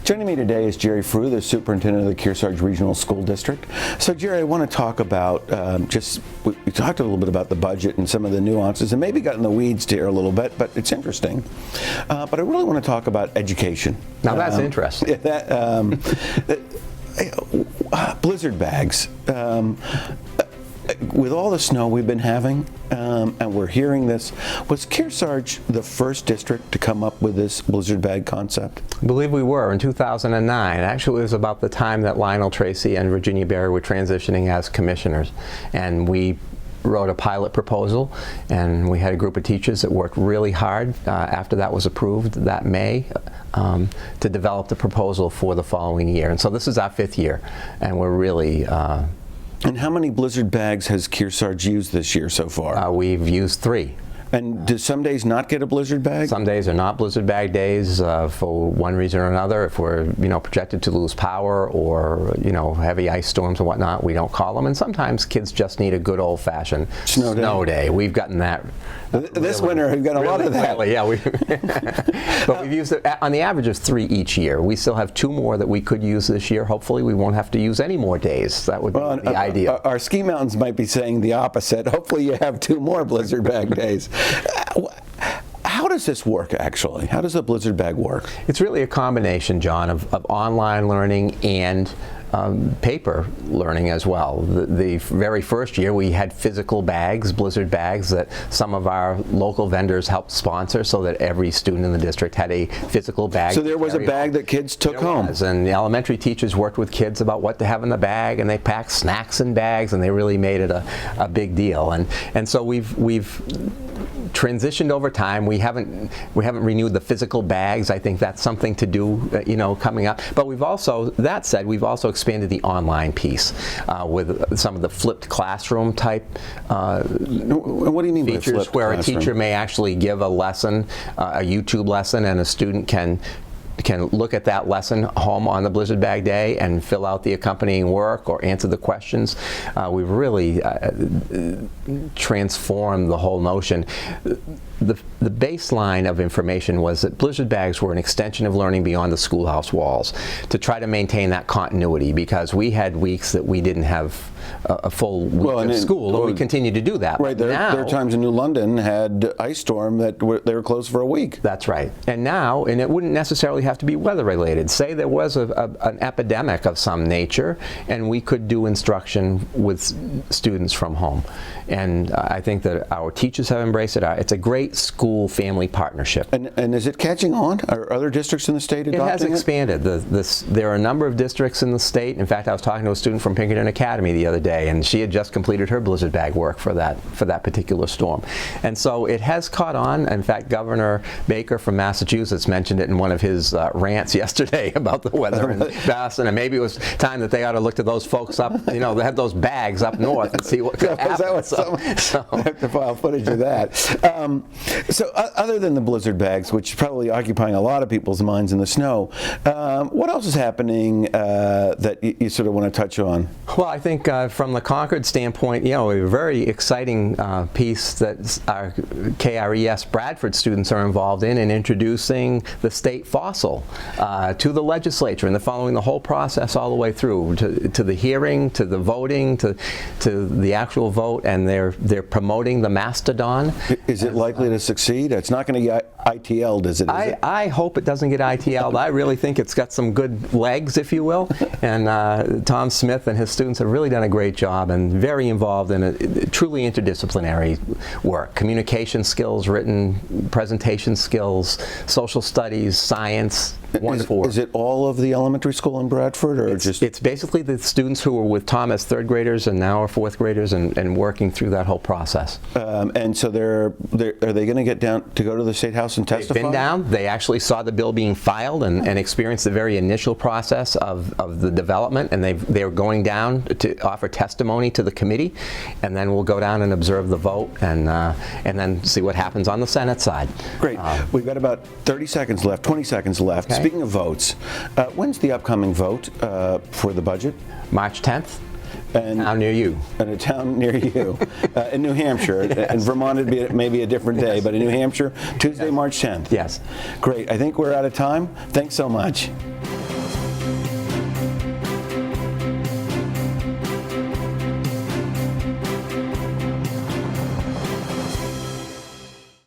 Joining me today is Jerry Frew, the Superintendent of the Kearsarge Regional School District. So Jerry, I want to talk about we talked a little bit about the budget and some of the nuances and maybe got in the weeds here a little bit, but it's interesting. But I really want to talk about education. Now that's interesting. Blizzard bags. With all the snow we've been having, and we're hearing this, was Kearsarge the first district to come up with this blizzard bag concept? I believe we were in 2009. Actually, it was about the time that Lionel Tracy and Virginia Berry were transitioning as commissioners, and we wrote a pilot proposal, and we had a group of teachers that worked really hard after that was approved that May to develop the proposal for the following year. And so this is our 5th year, and we're really And how many blizzard bags has Kearsarge used this year so far? We've used 3. And do some days not get a blizzard bag? Some days are not blizzard bag days for one reason or another. If we're projected to lose power or heavy ice storms and whatnot, we don't call them. And sometimes kids just need a good old-fashioned snow day. We've gotten that. This winter, we've got a lot of that. Quickly, yeah, but we've used it on the average of 3 each year. We still have 2 more that we could use this year. Hopefully, we won't have to use any more days. That would be the ideal. Our ski mountains might be saying the opposite. Hopefully, you have 2 more blizzard bag days. How does this work, actually? How does a blizzard bag work? It's really a combination, John, of online learning and paper learning as well. The very first year we had physical bags, blizzard bags, that some of our local vendors helped sponsor so that every student in the district had a physical bag. So there was a bag that kids took home. And the elementary teachers worked with kids about what to have in the bag, and they packed snacks in bags, and they really made it a big deal. And so we've transitioned over time. We haven't renewed the physical bags. I think that's something to do, coming up. But we've also expanded the online piece with some of the flipped classroom type what do you mean features, by flipped where classroom? A teacher may actually give a lesson, a YouTube lesson, and a student can look at that lesson home on the blizzard bag day and fill out the accompanying work or answer the questions. We've really transformed the whole notion. The baseline of information was that blizzard bags were an extension of learning beyond the schoolhouse walls to try to maintain that continuity, because we had weeks that we didn't have a full week of school, and we continue to do that. Right, there are times in New London had ice storm that they were closed for a week. That's right. And now, and it wouldn't necessarily have to be weather related. Say there was an epidemic of some nature, and we could do instruction with students from home. And I think that our teachers have embraced it. It's a great school-family partnership. And is it catching on? Are other districts in the state adopting it? It has expanded. There are a number of districts in the state. In fact, I was talking to a student from Pinkerton Academy the other day, and she had just completed her blizzard bag work for that particular storm. And so it has caught on. In fact, Governor Baker from Massachusetts mentioned it in one of his rants yesterday about the weather in Boston, and maybe it was time that they ought to look to those folks up, they have those bags up north and see what could happen. I have to file footage of that. So other than the blizzard bags, which is probably occupying a lot of people's minds in the snow, what else is happening that you sort of want to touch on? Well, I think from the Concord standpoint, a very exciting piece that our KRES Bradford students are involved in introducing the state fossil to the legislature, and they're following the whole process all the way through to the hearing, to the voting, to the actual vote, and they're promoting the mastodon. Is it likely to succeed? It's not going to get ITL'd, is it? I hope it doesn't get ITL'd. I really think it's got some good legs, if you will. And Tom Smith and his students have really done a great job and very involved in a truly interdisciplinary work. Communication skills, written presentation skills, social studies, science. Wonderful work. Is it all of the elementary school in Bradford, or it's basically the students who were with Tom as 3rd graders and now are 4th graders and working through that whole process. And so are they going to get down to go to the State House and testify? They've been down. They actually saw the bill being filed and experienced the very initial process of the development, and they're going down to offer testimony to the committee, and then we'll go down and observe the vote and then see what happens on the Senate side. Great. We've got about 30 seconds left, 20 seconds left. Okay. Speaking of votes, when's the upcoming vote for the budget? March 10th. And a town near you. In a town near you, in New Hampshire. Yes. In Vermont, it'd be maybe a different day, but in New Hampshire, Tuesday, March 10th. Yes. Great. I think we're out of time. Thanks so much.